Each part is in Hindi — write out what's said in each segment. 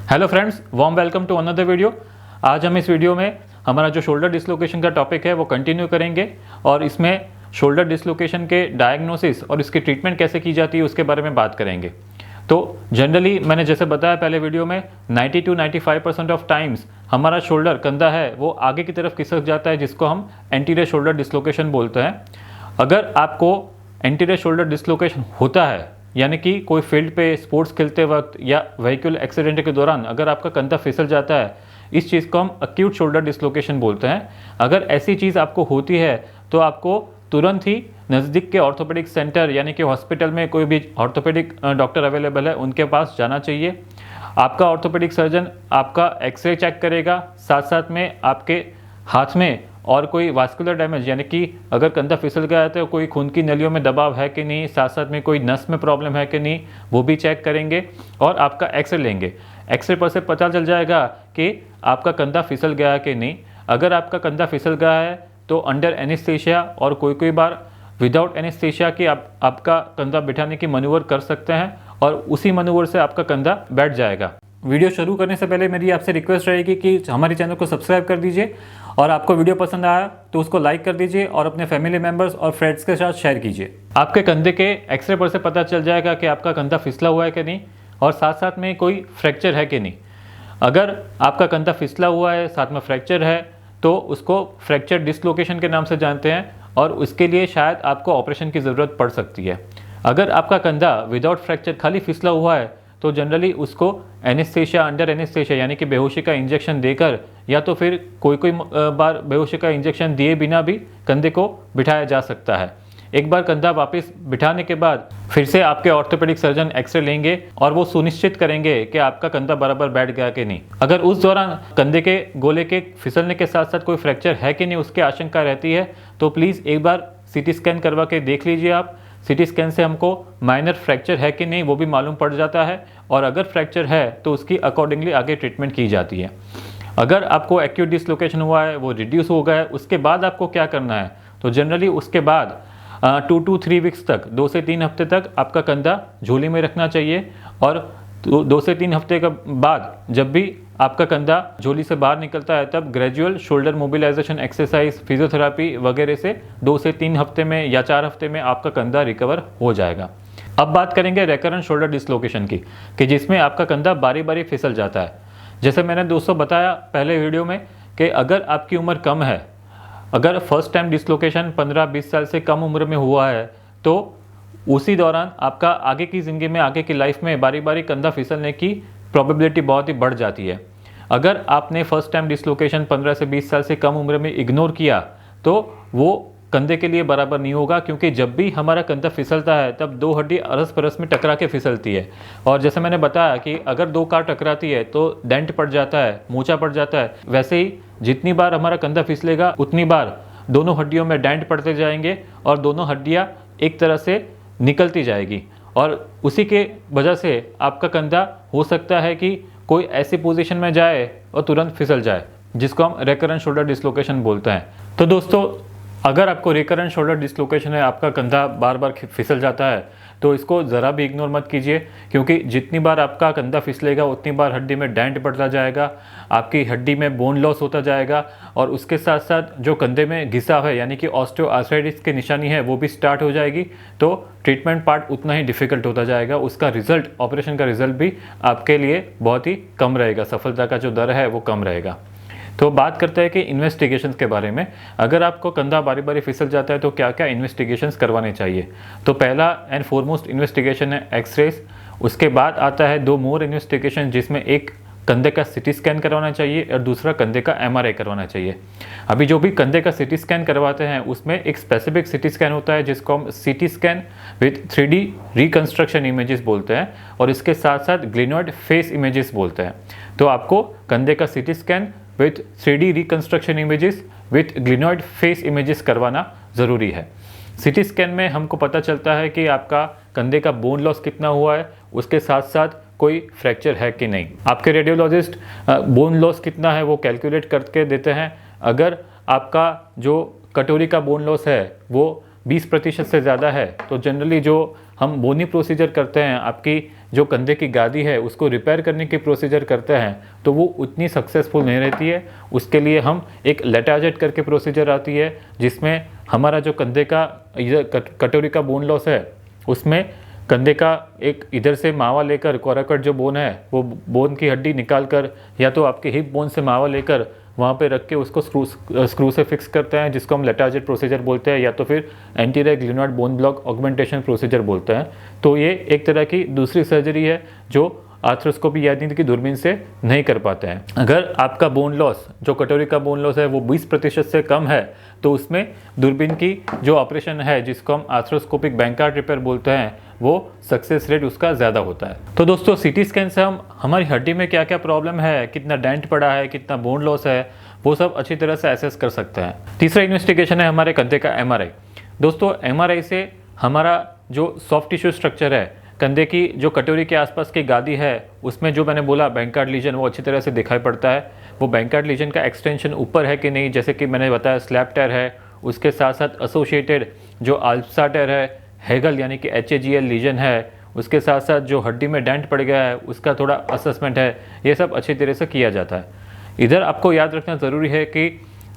Hello friends, warm welcome to another video. आज हम इस वीडियो में हमारा जो शोल्डर डिसलोकेशन का टॉपिक है वो कंटिन्यू करेंगे और इसमें शोल्डर डिसलोकेशन के डायग्नोसिस और इसकी ट्रीटमेंट कैसे की जाती है उसके बारे में बात करेंगे। तो जनरली मैंने जैसे बताया पहले वीडियो में 90 to 95% ऑफ टाइम्स हमारा शोल्डर कंधा है वो आगे की तरफ खिसक जाता है, जिसको हम एंटीरियर शोल्डर डिसलोकेशन बोलते हैं। अगर आपको एंटीरियर शोल्डर डिसलोकेशन होता है, यानी कि कोई फील्ड पे स्पोर्ट्स खेलते वक्त या व्हीकल एक्सीडेंट के दौरान अगर आपका कंधा फिसल जाता है, इस चीज़ को हम एक्यूट शोल्डर डिसलोकेशन बोलते हैं। अगर ऐसी चीज़ आपको होती है तो आपको तुरंत ही नज़दीक के ऑर्थोपेडिक सेंटर यानी कि हॉस्पिटल में कोई भी ऑर्थोपेडिक डॉक्टर अवेलेबल है उनके पास जाना चाहिए। आपका ऑर्थोपेडिक सर्जन आपका एक्सरे चेक करेगा, साथ साथ में आपके हाथ में और कोई वास्कुलर डैमेज यानी कि अगर कंधा फिसल गया है तो कोई खून की नलियों में दबाव है कि नहीं, साथ साथ में कोई नस में प्रॉब्लम है कि नहीं, वो भी चेक करेंगे और आपका एक्सरे लेंगे। एक्सरे पर से पता चल जाएगा कि आपका कंधा फिसल गया है कि नहीं। अगर आपका कंधा फिसल गया है तो अंडर एनेस्थीसिया और कोई बार विदाउट एनेस्थीसिया कि आपका कंधा बिठाने की मनूवर कर सकते हैं और उसी मनूवर से आपका कंधा बैठ जाएगा। वीडियो शुरू करने से पहले मेरी आपसे रिक्वेस्ट रहेगी कि हमारे चैनल को सब्सक्राइब कर दीजिए और आपको वीडियो पसंद आया तो उसको लाइक कर दीजिए और अपने फैमिली मेम्बर्स और फ्रेंड्स के साथ शेयर कीजिए। आपके कंधे के एक्सरे पर से पता चल जाएगा कि आपका कंधा फिसला हुआ है कि नहीं और साथ साथ में कोई फ्रैक्चर है कि नहीं। अगर आपका कंधा फिसला हुआ है साथ में फ्रैक्चर है तो उसको फ्रैक्चर डिसलोकेशन के नाम से जानते हैं और उसके लिए शायद आपको ऑपरेशन की ज़रूरत पड़ सकती है। अगर आपका कंधा विदाउट फ्रैक्चर खाली फिसला हुआ है तो जनरली उसको एनेस्थीसिया, अंडर एनेस्थीसिया यानी कि बेहोशी का इंजेक्शन देकर या तो फिर कोई बार बेहोशी का इंजेक्शन दिए बिना भी कंधे को बिठाया जा सकता है। एक बार कंधा वापस बिठाने के बाद फिर से आपके ऑर्थोपेडिक सर्जन एक्सरे लेंगे और वो सुनिश्चित करेंगे कि आपका कंधा बराबर बैठ गया कि नहीं। अगर उस दौरान कंधे के गोले के फिसलने के साथ साथ कोई फ्रैक्चर है कि नहीं उसकी आशंका रहती है तो प्लीज़ एक बार सीटी स्कैन करवा के देख लीजिए आप। सीटी स्कैन से हमको माइनर फ्रैक्चर है कि नहीं वो भी मालूम पड़ जाता है और अगर फ्रैक्चर है तो उसकी अकॉर्डिंगली आगे ट्रीटमेंट की जाती है। अगर आपको एक्यूट डिसलोकेशन हुआ है, वो रिड्यूस हो गया है, उसके बाद आपको क्या करना है तो जनरली उसके बाद 2 to 3 वीक्स तक, 2 से 3 हफ्ते तक आपका कंधा झोली में रखना चाहिए और 2 से 3 हफ्ते के बाद जब भी आपका कंधा झोली से बाहर निकलता है तब gradual shoulder mobilisation exercise, physiotherapy वगैरह से 2 से 3 हफ्ते में या 4 हफ्ते में आपका कंधा रिकवर हो जाएगा। अब बात करेंगे रेकरेंट शोल्डर डिसलोकेशन की कि जिसमें आपका कंधा बारी बारी फिसल जाता है। जैसे मैंने दोस्तों बताया पहले वीडियो में कि अगर आपकी उम्र कम है, अगर फर्स्ट टाइम डिसलोकेशन 15-20 साल से कम उम्र में हुआ है तो उसी दौरान आपका आगे की ज़िंदगी में, आगे की लाइफ में बारी बारी कंधा फिसलने की प्रोबेबिलिटी बहुत ही बढ़ जाती है। अगर आपने फर्स्ट टाइम डिसलोकेशन 15 से 20 साल से कम उम्र में इग्नोर किया तो वो कंधे के लिए बराबर नहीं होगा, क्योंकि जब भी हमारा कंधा फिसलता है तब दो हड्डी अरस परस में टकरा के फिसलती है और जैसे मैंने बताया कि अगर दो कार टकराती है तो डेंट पड़ जाता है, मोचा पड़ जाता है। वैसे ही जितनी बार हमारा कंधा फिसलेगा उतनी बार दोनों हड्डियों में डेंट पड़ते जाएंगे और दोनों हड्डियाँ एक तरह से निकलती जाएगी और उसी के वजह से आपका कंधा हो सकता है कि कोई ऐसी पोजीशन में जाए और तुरंत फिसल जाए, जिसको हम रेकरेंट शोल्डर डिसलोकेशन बोलते हैं। तो दोस्तों, अगर आपको रिकरेंट शोल्डर डिसलोकेशन है, आपका कंधा बार बार फिसल जाता है तो इसको ज़रा भी इग्नोर मत कीजिए, क्योंकि जितनी बार आपका कंधा फिसलेगा उतनी बार हड्डी में डेंट पड़ता जाएगा, आपकी हड्डी में बोन लॉस होता जाएगा और उसके साथ साथ जो कंधे में घिसा है यानी कि ऑस्टियोआर्थराइटिस की निशानी है वो भी स्टार्ट हो जाएगी। तो ट्रीटमेंट पार्ट उतना ही डिफ़िकल्ट होता जाएगा, उसका रिजल्ट, ऑपरेशन का रिजल्ट भी आपके लिए बहुत ही कम रहेगा, सफलता का जो दर है वो कम रहेगा। तो बात करते हैं कि इन्वेस्टिगेशंस के बारे में। अगर आपको कंधा बारी बारी फिसल जाता है तो क्या क्या इन्वेस्टिगेशंस करवाने चाहिए। तो पहला एंड फॉरमोस्ट इन्वेस्टिगेशन है एक्सरेस। उसके बाद आता है 2 मोर इन्वेस्टिगेशन, जिसमें एक कंधे का सिटी स्कैन करवाना चाहिए और दूसरा कंधे का MRI करवाना चाहिए। अभी जो भी कंधे का सिटी स्कैन करवाते हैं उसमें एक स्पेसिफिक सिटी स्कैन होता है जिसको हम CT scan with 3D reconstruction images बोलते हैं और इसके साथ साथ ग्लिनॉइड फेस इमेजेस बोलते हैं। तो आपको कंधे का CT scan with 3D reconstruction images with glenoid face images करवाना ज़रूरी है। सिटी स्कैन में हमको पता चलता है कि आपका कंधे का बोन लॉस कितना हुआ है, उसके साथ साथ कोई फ्रैक्चर है कि नहीं। आपके रेडियोलॉजिस्ट बोन लॉस कितना है वो कैलकुलेट करके देते हैं। अगर आपका जो कटोरी का बोन लॉस है वो 20% से ज़्यादा है तो जनरली जो हम बोनी प्रोसीजर करते हैं, आपकी जो कंधे की गादी है उसको रिपेयर करने की प्रोसीजर करते हैं तो वो उतनी सक्सेसफुल नहीं रहती है। उसके लिए हम एक लेटाजेट करके प्रोसीजर आती है, जिसमें हमारा जो कंधे का कटोरी का बोन लॉस है उसमें कंधे का एक इधर से मावा लेकर कोराकट जो बोन है वो बोन की हड्डी निकाल कर, या तो आपके हिप बोन से मावा लेकर वहाँ पे रख के उसको स्क्रू से फिक्स करते हैं, जिसको हम लेटाजेट प्रोसीजर बोलते हैं, या तो फिर anterior glenoid bone block augmentation procedure बोलते हैं। तो ये एक तरह की दूसरी सर्जरी है जो आर्थ्रोस्कोपी यानी कि दूरबीन से नहीं कर पाते हैं। अगर आपका बोन लॉस, जो कटोरी का बोन लॉस है, वो 20% से कम है तो उसमें दूरबीन की जो ऑपरेशन है जिसको हम आर्थ्रोस्कोपिक बैंकार्ड रिपेयर बोलते हैं वो सक्सेस रेट उसका ज़्यादा होता है। तो दोस्तों सीटी स्कैन से हम हमारी हड्डी में क्या क्या प्रॉब्लम है, कितना डेंट पड़ा है, कितना बोन लॉस है, वो सब अच्छी तरह से एसेस कर सकते हैं। तीसरा इन्वेस्टिगेशन है हमारे कंधे का एमआरआई। दोस्तों एमआरआई से हमारा जो सॉफ्ट टिश्यू स्ट्रक्चर है, कंधे की जो कटोरी के आसपास की गादी है उसमें जो मैंने बोला बैंकार्ड लीजन, वो अच्छी तरह से दिखाई पड़ता है। वो बैंकार्ड लीजन का एक्सटेंशन ऊपर है कि नहीं, जैसे कि मैंने बताया स्लैप टेयर है, उसके साथ साथ एसोसिएटेड जो आल्सा टेयर है, हेगल यानी कि HAGL लीजन है, उसके साथ साथ जो हड्डी में डेंट पड़ गया है उसका थोड़ा असेसमेंट है, ये सब अच्छी तरह से किया जाता है। इधर आपको याद रखना ज़रूरी है कि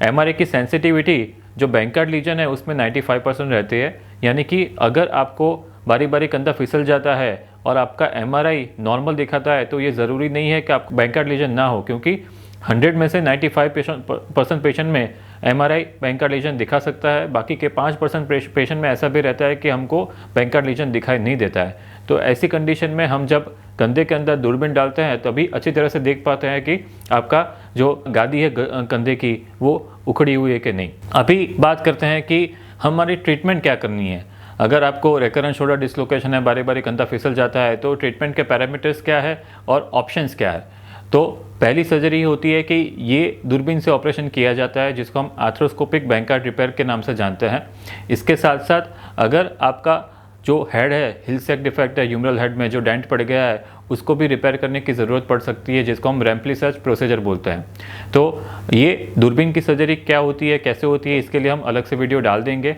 एमआरआई की सेंसिटिविटी जो बैंकार्ड लीजन है उसमें 95% रहती है, यानी कि अगर आपको बारी बारी कंधा फिसल जाता है और आपका एमआरआई नॉर्मल दिखाता है तो ये ज़रूरी नहीं है कि आपको बैंकार्ड लीजन ना हो, क्योंकि 100 में से 95% पेशेंट में एमआरआई बैंकार्ड लीजन दिखा सकता है। बाकी के 5% पेशेंट में ऐसा भी रहता है कि हमको बैंकार्ड लीजन दिखाई नहीं देता है। तो ऐसी कंडीशन में हम जब कंधे के अंदर दूरबीन डालते हैं तभी अच्छी तरह से देख पाते हैं कि आपका जो गादी है कंधे की वो उखड़ी हुई है कि नहीं। अभी बात करते हैं कि हमारी ट्रीटमेंट क्या करनी है। अगर आपको रिकरेंट शोल्डर डिसलोकेशन है, बारी बारी कंधा फिसल जाता है, तो ट्रीटमेंट के पैरामीटर्स क्या है और ऑप्शंस क्या है। तो पहली सर्जरी होती है कि ये दूरबीन से ऑपरेशन किया जाता है, जिसको हम आर्थ्रोस्कोपिक बैंकार्ड रिपेयर के नाम से जानते हैं। इसके साथ साथ अगर आपका जो हेड है, हिल सैक डिफेक्ट है, ह्यूमरल हेड में जो डेंट पड़ गया है, उसको भी रिपेयर करने की ज़रूरत पड़ सकती है, जिसको हम रैम्पली सर्च प्रोसीजर बोलते हैं। तो ये दूरबीन की सर्जरी क्या होती है, कैसे होती है, इसके लिए हम अलग से वीडियो डाल देंगे।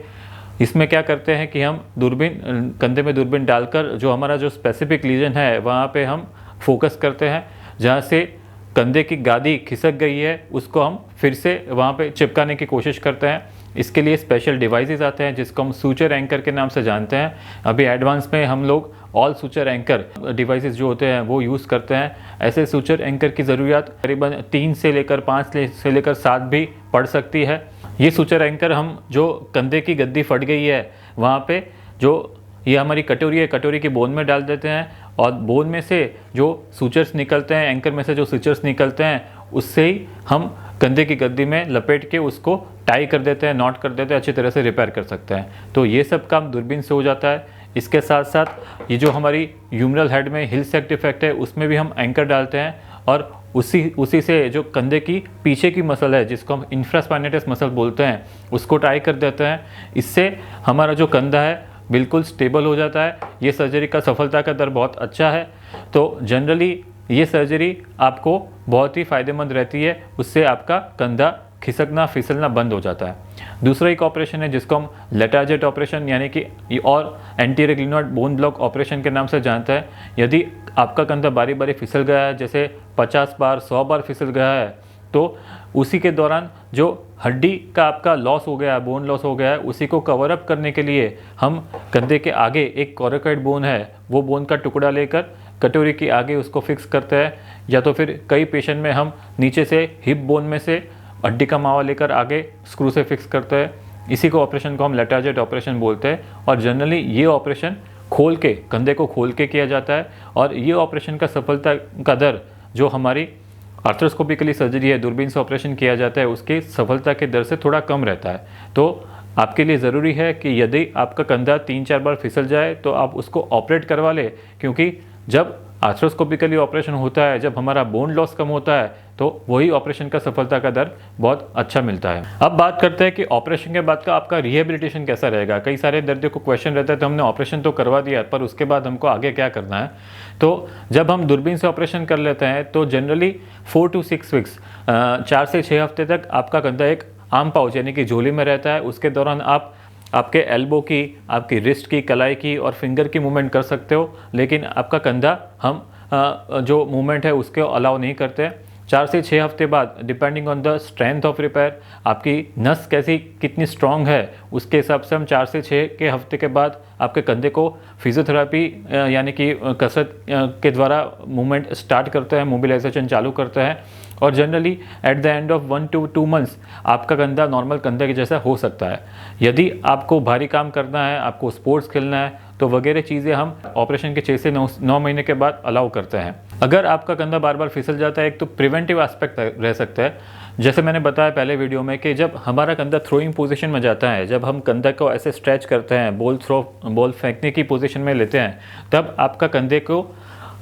इसमें क्या करते हैं कि हम दूरबीन कंधे में दूरबीन डालकर जो हमारा जो स्पेसिफिक लीजन है वहाँ पे हम फोकस करते हैं, जहाँ से कंधे की गादी खिसक गई है उसको हम फिर से वहाँ पे चिपकाने की कोशिश करते हैं। इसके लिए स्पेशल डिवाइसेस आते हैं जिसको हम सूचर एंकर के नाम से जानते हैं। अभी एडवांस में हम लोग ऑल सूचर एंकर डिवाइसेस जो होते हैं वो यूज़ करते हैं। ऐसे सूचर एंकर की ज़रूरत करीबन 3 से लेकर 5 से लेकर 7 भी पड़ सकती है। ये सूचर एंकर हम जो कंधे की गद्दी फट गई है वहाँ पे जो ये हमारी कटोरी है, कटोरी की बोन में डाल देते हैं और बोन में से जो सूचर्स निकलते हैं, एंकर में से जो सूचर्स निकलते हैं, उससे ही हम कंधे की गद्दी में लपेट के उसको टाई कर देते हैं, नॉट कर देते हैं, अच्छी तरह से रिपेयर कर सकते हैं। तो ये सब काम दूरबीन से हो जाता है। इसके साथ साथ ये जो हमारी ह्यूमरल हेड में हिल सैक डिफेक्ट है उसमें भी हम एंकर डालते हैं और उसी से जो कंधे की पीछे की मसल है जिसको हम इंफ्रास्पाइनेटस मसल बोलते हैं उसको टाई कर देते हैं। इससे हमारा जो कंधा है बिल्कुल स्टेबल हो जाता है। ये सर्जरी का सफलता का दर बहुत अच्छा है। तो जनरली ये सर्जरी आपको बहुत ही फ़ायदेमंद रहती है, उससे आपका कंधा खिसकना फिसलना बंद हो जाता है। दूसरा एक ऑपरेशन है जिसको हम लेटाजेट ऑपरेशन यानी कि और anterior glenoid bone block operation के नाम से जानते हैं। यदि आपका कंधा बारी बारी फिसल गया है, जैसे 50 बार 100 बार फिसल गया है, तो उसी के दौरान जो हड्डी का आपका लॉस हो गया है, बोन लॉस हो गया है, उसी को कवर अप करने के लिए हम कंधे के आगे एक कोराकॉइड बोन है, वो बोन का टुकड़ा लेकर कटोरी के आगे उसको फिक्स करते हैं, या तो फिर कई पेशेंट में हम नीचे से हिप बोन में से हड्डी का मावा लेकर आगे स्क्रू से फिक्स करते हैं। इसी को ऑपरेशन को हम लेटाजेट ऑपरेशन बोलते हैं। और जनरली ये ऑपरेशन खोल के, कंधे को खोल के किया जाता है और ये ऑपरेशन का सफलता का दर जो हमारी आर्थ्रोस्कोपिकली सर्जरी है, दूरबीन से ऑपरेशन किया जाता है, उसकी सफलता के दर से थोड़ा कम रहता है। तो आपके लिए ज़रूरी है कि यदि आपका कंधा 3-4 बार फिसल जाए तो आप उसको ऑपरेट करवा लें, क्योंकि जब आर्थ्रोस्कोपिकली ऑपरेशन होता है, जब हमारा बोन लॉस कम होता है, तो वही ऑपरेशन का सफलता का दर बहुत अच्छा मिलता है। अब बात करते हैं कि ऑपरेशन के बाद का आपका रिहेबिलिटेशन कैसा रहेगा। कई सारे दर्दियों को क्वेश्चन रहता है, तो हमने ऑपरेशन तो करवा दिया पर उसके बाद हमको आगे क्या करना है। तो जब हम दूरबीन से ऑपरेशन कर लेते हैं तो जनरली 4 to 6 वीक्स 4 से 6 हफ्ते तक आपका कंधा एक आम पाउच यानी कि झोली में रहता है। उसके दौरान आप आपके एल्बो की, आपकी रिस्ट की, कलाई की और फिंगर की मूवमेंट कर सकते हो, लेकिन आपका कंधा हम जो मूवमेंट है उसको अलाउ नहीं करते। 4 से 6 हफ्ते बाद depending on the strength of repair, आपकी नस कैसी कितनी स्ट्रॉन्ग है, उसके हिसाब से हम 4 से 6 के हफ्ते के बाद आपके कंधे को फिजियोथेरापी यानी कि कसरत के द्वारा मूवमेंट स्टार्ट करते हैं, मोबिलाइजेशन चालू करते हैं। और generally at the end of 1 to 2 months आपका कंधा नॉर्मल कंधे के जैसा हो सकता है। यदि आपको भारी काम करना है, आपको स्पोर्ट्स खेलना है, तो वगैरह चीज़ें हम ऑपरेशन के 6 से 9 महीने के बाद अलाउ करते हैं। अगर आपका कंधा बार बार फिसल जाता है, एक तो प्रिवेंटिव एस्पेक्ट रह सकता है, जैसे मैंने बताया पहले वीडियो में कि जब हमारा कंधा थ्रोइंग पोजीशन में जाता है, जब हम कंधा को ऐसे स्ट्रेच करते हैं, बॉल फेंकने की पोजीशन में लेते हैं, तब आपका कंधे को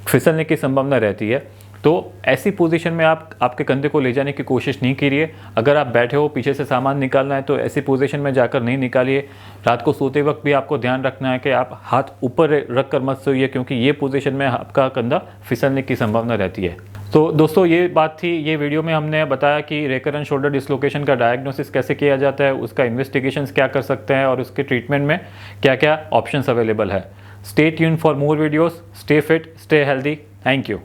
फिसलने की संभावना रहती है। तो ऐसी पोजीशन में आप आपके कंधे को ले जाने की कोशिश नहीं कीजिए। अगर आप बैठे हो, पीछे से सामान निकालना है, तो ऐसी पोजीशन में जाकर नहीं निकालिए। रात को सोते वक्त भी आपको ध्यान रखना है कि आप हाथ ऊपर रख कर मत सोइए, क्योंकि ये पोजीशन में आपका कंधा फिसलने की संभावना रहती है। तो दोस्तों ये बात थी, ये वीडियो में हमने बताया कि रिकरेंट शोल्डर डिसलोकेशन का डायग्नोसिस कैसे किया जाता है, उसका इन्वेस्टिगेशंस क्या कर सकते हैं और उसके ट्रीटमेंट में क्या क्या ऑप्शंस अवेलेबल है। Stay tuned for more videos, stay fit, stay healthy. Thank you.